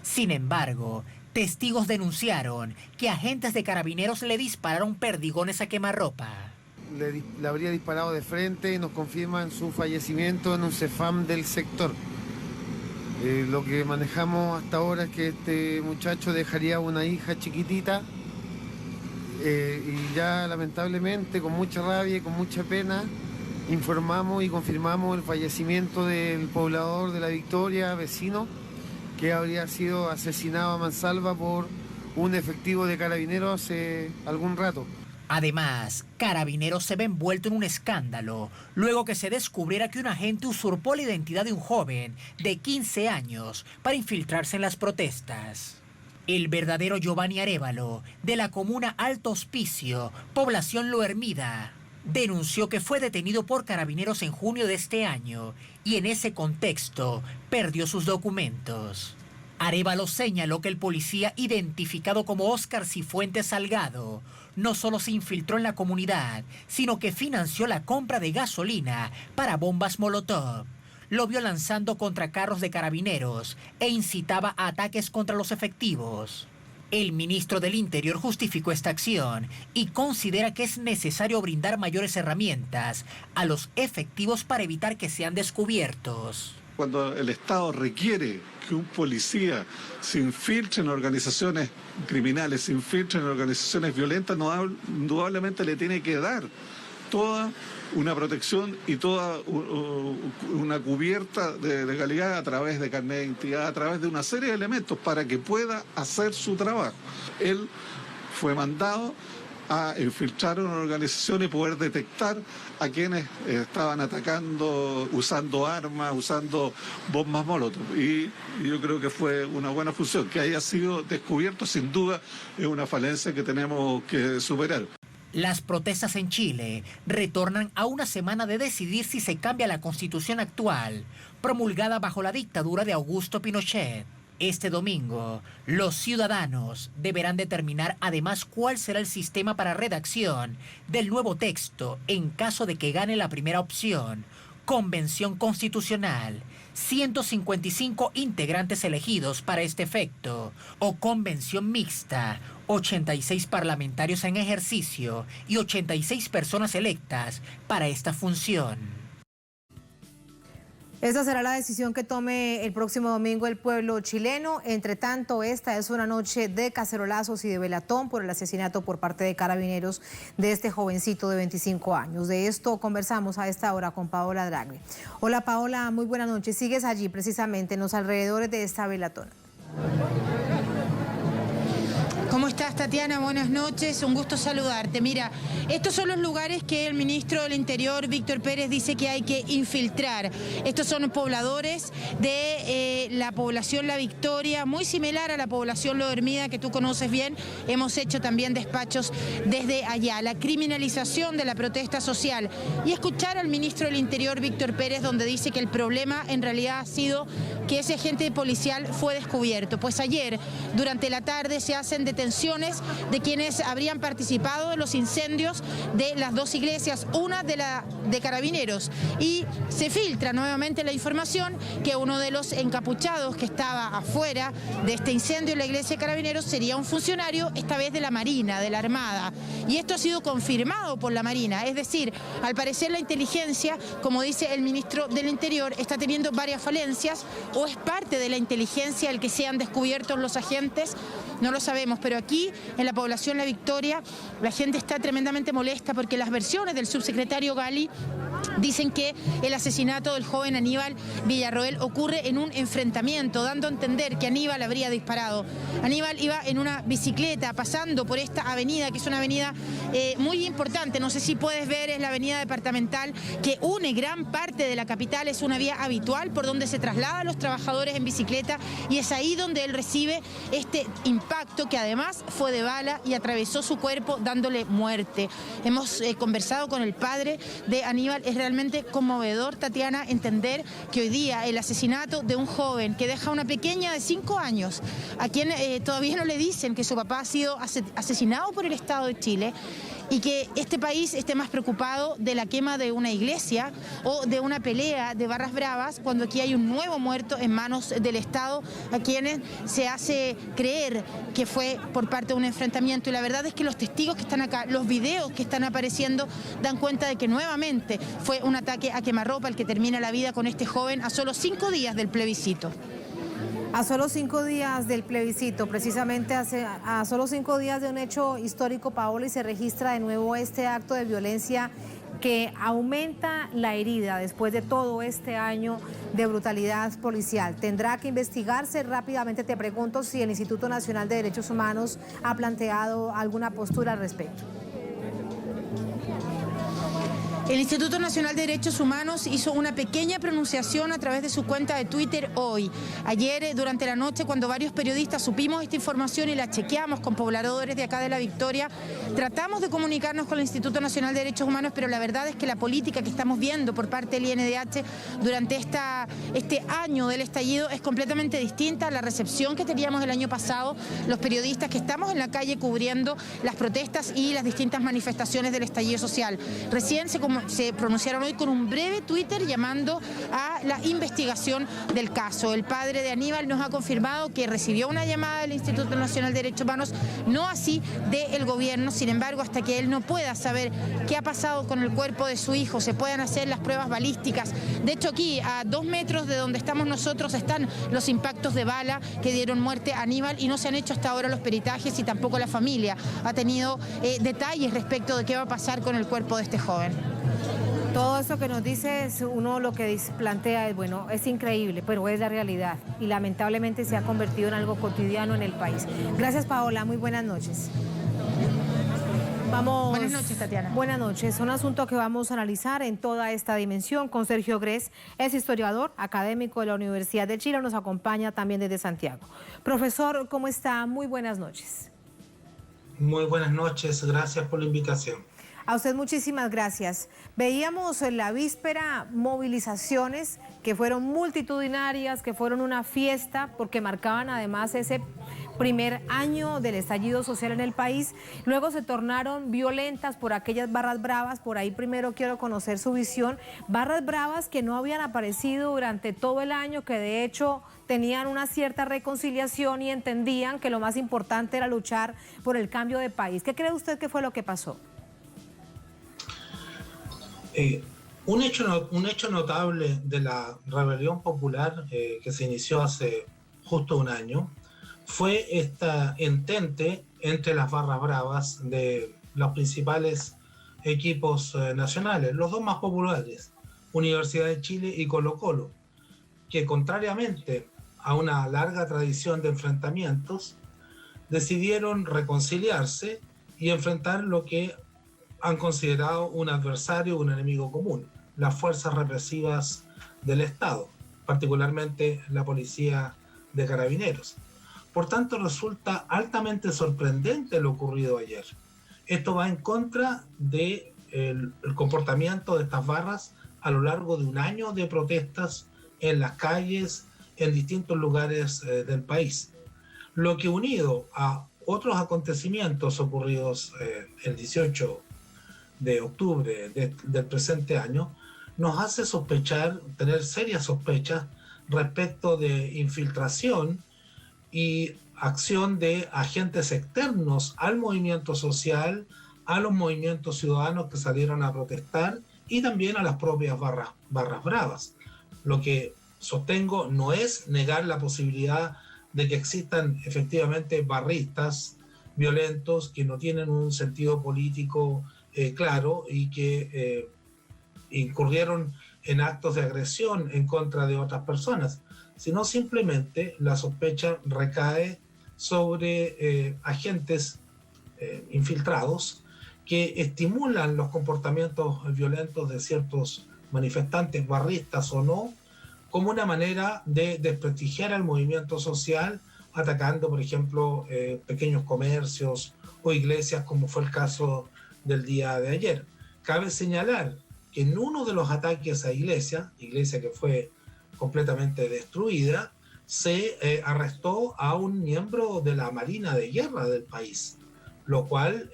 Sin embargo, testigos denunciaron que agentes de carabineros le dispararon perdigones a quemarropa. Le habría disparado de frente y nos confirman su fallecimiento en un CEFAM del sector. Lo que manejamos hasta ahora es que este muchacho dejaría una hija chiquitita y ya lamentablemente, con mucha rabia y con mucha pena, informamos y confirmamos el fallecimiento del poblador de La Victoria, vecino, que habría sido asesinado a mansalva por un efectivo de carabineros hace algún rato. Además, Carabineros se ve envuelto en un escándalo luego que se descubriera que un agente usurpó la identidad de un joven de 15 años para infiltrarse en las protestas. El verdadero Giovanni Arévalo, de la comuna Alto Hospicio, población Lo Hermida, denunció que fue detenido por Carabineros en junio de este año y en ese contexto perdió sus documentos. Arévalo señaló que el policía identificado como Óscar Cifuentes Salgado no solo se infiltró en la comunidad, sino que financió la compra de gasolina para bombas Molotov. Lo vio lanzando contra carros de carabineros e incitaba a ataques contra los efectivos. El ministro del Interior justificó esta acción y considera que es necesario brindar mayores herramientas a los efectivos para evitar que sean descubiertos. Cuando el Estado requiere que un policía se infiltre en organizaciones criminales, se infiltre en organizaciones violentas, indudablemente le tiene que dar toda una protección y toda una cubierta de legalidad a través de carnet de identidad, a través de una serie de elementos para que pueda hacer su trabajo. Él fue mandado a infiltrar una organización y poder detectar a quienes estaban atacando, usando armas, usando bombas Molotov. Y yo creo que fue una buena función. Que haya sido descubierto, sin duda, es una falencia que tenemos que superar. Las protestas en Chile retornan a una semana de decidir si se cambia la constitución actual, promulgada bajo la dictadura de Augusto Pinochet. Este domingo, los ciudadanos deberán determinar además cuál será el sistema para redacción del nuevo texto en caso de que gane la primera opción, Convención Constitucional, 155 integrantes elegidos para este efecto, o Convención Mixta, 86 parlamentarios en ejercicio y 86 personas electas para esta función. Esta será la decisión que tome el próximo domingo el pueblo chileno. Entre tanto, esta es una noche de cacerolazos y de velatón por el asesinato por parte de Carabineros de este jovencito de 25 años. De esto conversamos a esta hora con Paola Draghi. Hola Paola, muy buenas noches. Sigues allí precisamente en los alrededores de esta velatón. ¿Cómo estás, Tatiana? Buenas noches, un gusto saludarte. Mira, estos son los lugares que el ministro del Interior, Víctor Pérez, dice que hay que infiltrar. Estos son pobladores de la población La Victoria, muy similar a la población Lo Hermida, que tú conoces bien. Hemos hecho también despachos desde allá. La criminalización de la protesta social. Y escuchar al ministro del Interior, Víctor Pérez, donde dice que el problema en realidad ha sido que ese agente policial fue descubierto. Pues ayer, durante la tarde, se hacen detenciones de quienes habrían participado en los incendios de las dos iglesias, una de Carabineros, y se filtra nuevamente la información que uno de los encapuchados que estaba afuera de este incendio en la iglesia de Carabineros sería un funcionario, esta vez de la Marina, de la Armada, y esto ha sido confirmado por la Marina. Es decir, al parecer la inteligencia, como dice el ministro del Interior, está teniendo varias falencias, o es parte de la inteligencia el que sean descubiertos los agentes, no lo sabemos, pero aquí en la población La Victoria la gente está tremendamente molesta porque las versiones del subsecretario Gali Dicen que el asesinato del joven Aníbal Villarroel ocurre en un enfrentamiento, dando a entender que Aníbal habría disparado. Aníbal iba en una bicicleta pasando por esta avenida, que es una avenida muy importante. No sé si puedes ver, es la avenida departamental que une gran parte de la capital. Es una vía habitual por donde se trasladan los trabajadores en bicicleta y es ahí donde él recibe este impacto que además fue de bala y atravesó su cuerpo dándole muerte. Hemos conversado con el padre de Aníbal. Es realmente conmovedor, Tatiana, entender que hoy día el asesinato de un joven que deja una pequeña de 5 años, a quien todavía no le dicen que su papá ha sido asesinado por el Estado de Chile, y que este país esté más preocupado de la quema de una iglesia o de una pelea de barras bravas, cuando aquí hay un nuevo muerto en manos del Estado, a quienes se hace creer que fue por parte de un enfrentamiento. Y la verdad es que los testigos que están acá, los videos que están apareciendo, dan cuenta de que nuevamente fue un ataque a quemarropa el que termina la vida con este joven a solo 5 días del plebiscito. A solo 5 días del plebiscito, precisamente a solo 5 días de un hecho histórico, Paola, y se registra de nuevo este acto de violencia que aumenta la herida después de todo este año de brutalidad policial. Tendrá que investigarse rápidamente. Te pregunto si el Instituto Nacional de Derechos Humanos ha planteado alguna postura al respecto. El Instituto Nacional de Derechos Humanos hizo una pequeña pronunciación a través de su cuenta de Twitter hoy. Ayer, durante la noche, cuando varios periodistas supimos esta información y la chequeamos con pobladores de acá de La Victoria, tratamos de comunicarnos con el Instituto Nacional de Derechos Humanos, pero la verdad es que la política que estamos viendo por parte del INDH durante este año del estallido es completamente distinta a la recepción que teníamos el año pasado los periodistas que estamos en la calle cubriendo las protestas y las distintas manifestaciones del estallido social. Recién se pronunciaron hoy con un breve Twitter llamando a la investigación del caso. El padre de Aníbal nos ha confirmado que recibió una llamada del Instituto Nacional de Derechos Humanos, no así del gobierno. Sin embargo, hasta que él no pueda saber qué ha pasado con el cuerpo de su hijo, se puedan hacer las pruebas balísticas. De hecho, aquí, a 2 metros de donde estamos nosotros, están los impactos de bala que dieron muerte a Aníbal y no se han hecho hasta ahora los peritajes y tampoco la familia ha tenido detalles respecto de qué va a pasar con el cuerpo de este joven. Todo esto que nos dice, uno lo que plantea es, bueno, es increíble, pero es la realidad y lamentablemente se ha convertido en algo cotidiano en el país. Gracias, Paola, muy buenas noches. Vamos. Buenas noches, Tatiana. Buenas noches. Un asunto que vamos a analizar en toda esta dimensión con Sergio Grez, es historiador, académico de la Universidad de Chile, nos acompaña también desde Santiago. Profesor, ¿cómo está? Muy buenas noches. Muy buenas noches, gracias por la invitación. A usted muchísimas gracias. Veíamos en la víspera movilizaciones que fueron multitudinarias, que fueron una fiesta, porque marcaban además ese primer año del estallido social en el país. Luego se tornaron violentas por aquellas barras bravas. Por ahí primero quiero conocer su visión. Barras bravas que no habían aparecido durante todo el año, que de hecho tenían una cierta reconciliación y entendían que lo más importante era luchar por el cambio de país. ¿Qué cree usted que fue lo que pasó? Un hecho notable de la rebelión popular que se inició hace justo un año fue esta entente entre las barras bravas de los principales equipos nacionales, los dos más populares, Universidad de Chile y Colo-Colo, que contrariamente a una larga tradición de enfrentamientos, decidieron reconciliarse y enfrentar lo que han considerado un adversario, un enemigo común, las fuerzas represivas del Estado, particularmente la policía de Carabineros. Por tanto, resulta altamente sorprendente lo ocurrido ayer. Esto va en contra del comportamiento de estas barras a lo largo de un año de protestas en las calles, en distintos lugares del país. Lo que, unido a otros acontecimientos ocurridos el 18 de octubre del presente año, nos hace sospechar, tener serias sospechas respecto de infiltración y acción de agentes externos al movimiento social, a los movimientos ciudadanos que salieron a protestar y también a las propias barras bravas. Lo que sostengo no es negar la posibilidad de que existan efectivamente barristas violentos que no tienen un sentido político claro y que incurrieron en actos de agresión en contra de otras personas, sino simplemente la sospecha recae sobre agentes infiltrados que estimulan los comportamientos violentos de ciertos manifestantes, barristas o no, como una manera de desprestigiar al movimiento social, atacando, por ejemplo, pequeños comercios o iglesias, como fue el caso del día de ayer. Cabe señalar que en uno de los ataques a iglesia que fue completamente destruida, se arrestó a un miembro de la Marina de Guerra del país, lo cual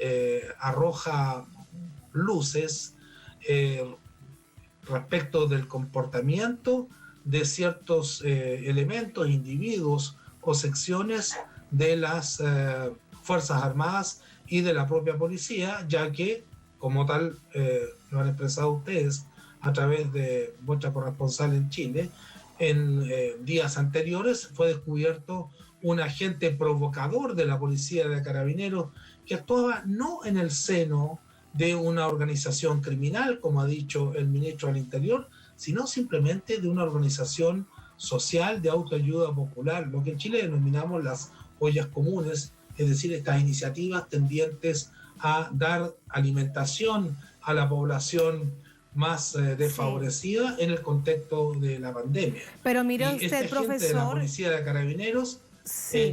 arroja luces respecto del comportamiento de ciertos elementos, individuos o secciones de las Fuerzas Armadas y de la propia policía, ya que, como tal, lo han expresado ustedes a través de vuestra corresponsal en Chile, en días anteriores fue descubierto un agente provocador de la policía de Carabineros que actuaba no en el seno de una organización criminal, como ha dicho el ministro del Interior, sino simplemente de una organización social de autoayuda popular, lo que en Chile denominamos las ollas comunes, es decir, estas iniciativas tendientes a dar alimentación a la población más desfavorecida en el contexto de la pandemia. Pero mire usted, profesor, de la policía de Carabineros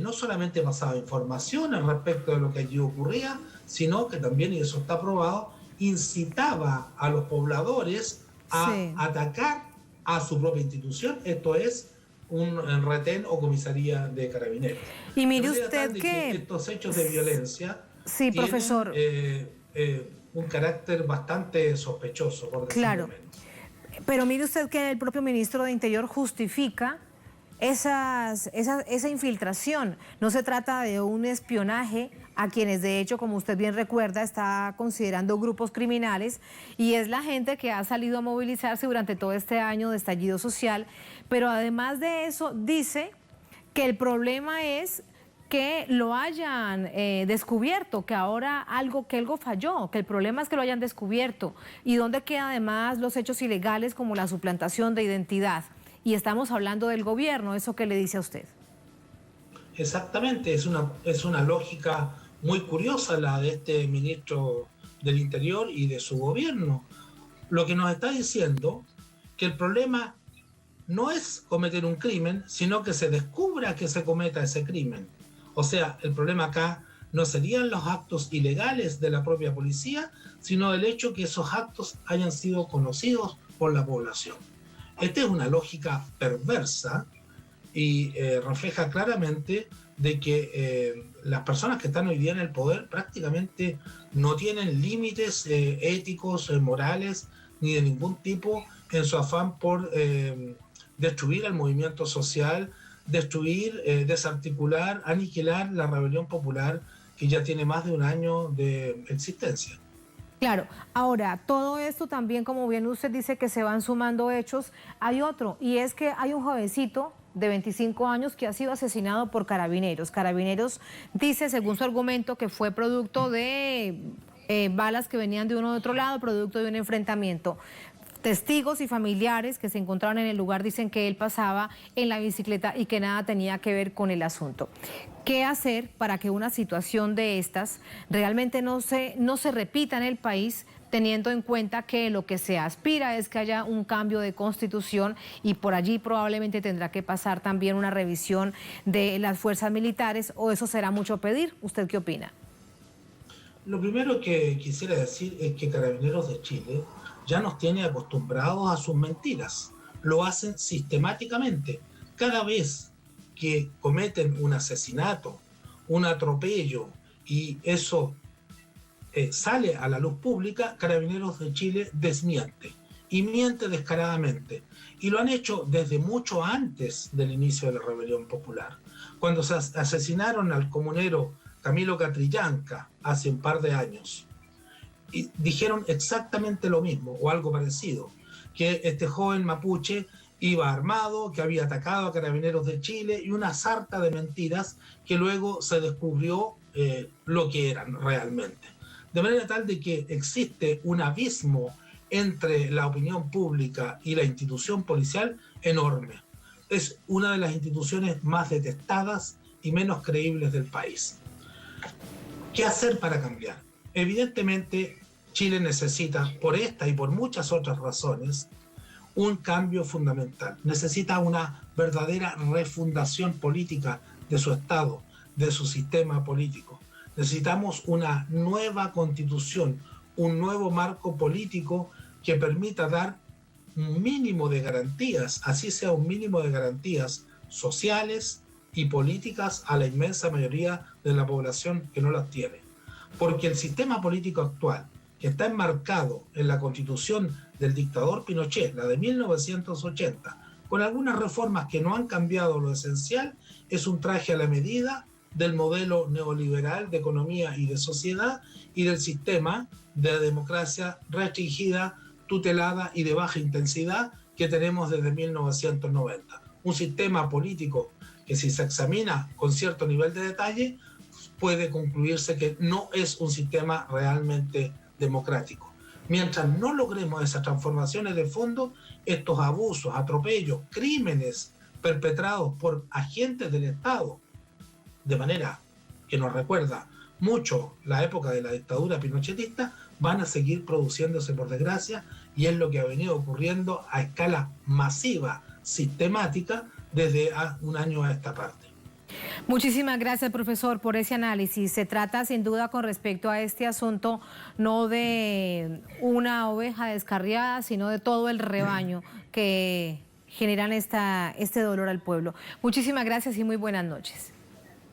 no solamente pasaba información al respecto de lo que allí ocurría, sino que también, y eso está probado, incitaba a los pobladores a atacar a su propia institución, esto es un retén o comisaría de Carabineros. Y mire usted que estos hechos de violencia tienen, profesor, un carácter bastante sospechoso, por decirlo menos. Pero mire usted que el propio ministro de Interior justifica esa infiltración. No se trata de un espionaje a quienes, de hecho, como usted bien recuerda, está considerando grupos criminales, y es la gente que ha salido a movilizarse durante todo este año de estallido social. Pero además de eso, dice que el problema es que lo hayan descubierto, que ahora algo falló, que el problema es que lo hayan descubierto. ¿Y dónde quedan además los hechos ilegales como la suplantación de identidad? Y estamos hablando del gobierno, ¿eso qué le dice a usted? Exactamente, es una lógica muy curiosa la de este ministro del Interior y de su gobierno. Lo que nos está diciendo que el problema no es cometer un crimen, sino que se descubra que se cometa ese crimen. O sea, el problema acá no serían los actos ilegales de la propia policía, sino el hecho que esos actos hayan sido conocidos por la población. Esta es una lógica perversa y refleja claramente de que las personas que están hoy día en el poder prácticamente no tienen límites éticos, morales, ni de ningún tipo en su afán por destruir el movimiento social, destruir, desarticular, aniquilar la rebelión popular que ya tiene más de un año de existencia. Claro, ahora, todo esto también, como bien usted dice que se van sumando hechos, hay otro, y es que hay un jovencito de 25 años que ha sido asesinado por Carabineros. Carabineros dice, según su argumento, que fue producto de balas que venían de uno de otro lado, producto de un enfrentamiento. Testigos y familiares que se encontraron en el lugar dicen que él pasaba en la bicicleta y que nada tenía que ver con el asunto. ¿Qué hacer para que una situación de estas realmente no se repita en el país, teniendo en cuenta que lo que se aspira es que haya un cambio de constitución y por allí probablemente tendrá que pasar también una revisión de las fuerzas militares, o eso será mucho pedir? ¿Usted qué opina? Lo primero que quisiera decir es que Carabineros de Chile ya nos tiene acostumbrados a sus mentiras. Lo hacen sistemáticamente. Cada vez que cometen un asesinato, un atropello, y eso sale a la luz pública, Carabineros de Chile desmiente. Y miente descaradamente. Y lo han hecho desde mucho antes del inicio de la rebelión popular. Cuando se asesinaron al comunero Camilo Catrillanca hace un par de años, y dijeron exactamente lo mismo o algo parecido, que este joven mapuche iba armado, que había atacado a Carabineros de Chile, y una sarta de mentiras que luego se descubrió lo que eran realmente. De manera tal de que existe un abismo entre la opinión pública y la institución policial enorme. Es una de las instituciones más detestadas y menos creíbles del país. ¿Qué hacer para cambiar? Evidentemente, Chile necesita, por esta y por muchas otras razones, un cambio fundamental. Necesita una verdadera refundación política de su Estado, de su sistema político. Necesitamos una nueva constitución, un nuevo marco político que permita dar un mínimo de garantías, así sea un mínimo de garantías sociales y políticas a la inmensa mayoría de la población que no las tiene. Porque el sistema político actual, que está enmarcado en la constitución del dictador Pinochet, la de 1980, con algunas reformas que no han cambiado lo esencial, es un traje a la medida del modelo neoliberal de economía y de sociedad y del sistema de democracia restringida, tutelada y de baja intensidad que tenemos desde 1990. Un sistema político que, si se examina con cierto nivel de detalle, puede concluirse que no es un sistema realmente democrático. Mientras no logremos esas transformaciones de fondo, estos abusos, atropellos, crímenes perpetrados por agentes del Estado, de manera que nos recuerda mucho la época de la dictadura pinochetista, van a seguir produciéndose, por desgracia, y es lo que ha venido ocurriendo a escala masiva, sistemática, desde un año a esta parte. Muchísimas gracias, profesor, por ese análisis. Se trata sin duda con respecto a este asunto no de una oveja descarriada, sino de todo el rebaño que generan este dolor al pueblo. Muchísimas gracias y muy buenas noches.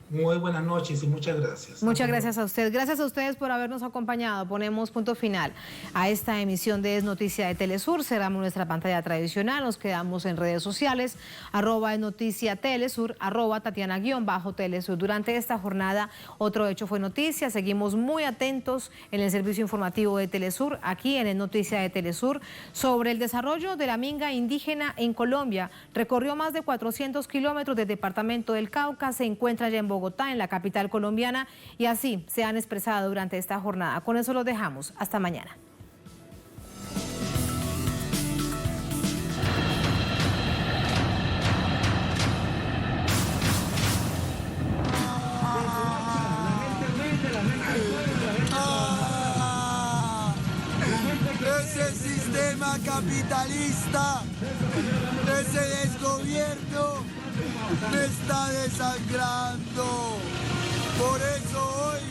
Muy buenas noches y muchas gracias. Muchas gracias a usted. Gracias a ustedes por habernos acompañado. Ponemos punto final a esta emisión de Es Noticia de Telesur. Cerramos nuestra pantalla tradicional. Nos quedamos en redes sociales. @esnoticiatelesur, @Tatiana_Telesur. Durante esta jornada, otro hecho fue noticia. Seguimos muy atentos en el servicio informativo de Telesur, aquí en Es Noticia de Telesur, sobre el desarrollo de la minga indígena en Colombia. Recorrió más de 400 kilómetros del departamento del Cauca. Se encuentra ya en Bogotá, en la capital colombiana, y así se han expresado durante esta jornada. Con eso los dejamos. Hasta mañana. Ese sistema capitalista, ese desgobierno me está desangrando. Por eso hoy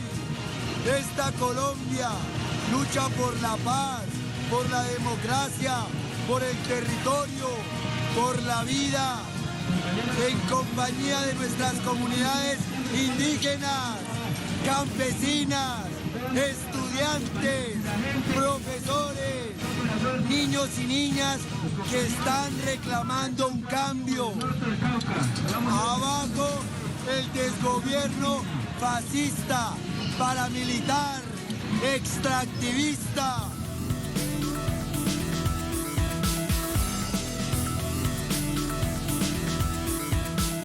esta Colombia lucha por la paz, por la democracia, por el territorio, por la vida, en compañía de nuestras comunidades indígenas, campesinas, estudiantes, profesores, niños y niñas que están reclamando un cambio. Abajo el desgobierno fascista, paramilitar, extractivista.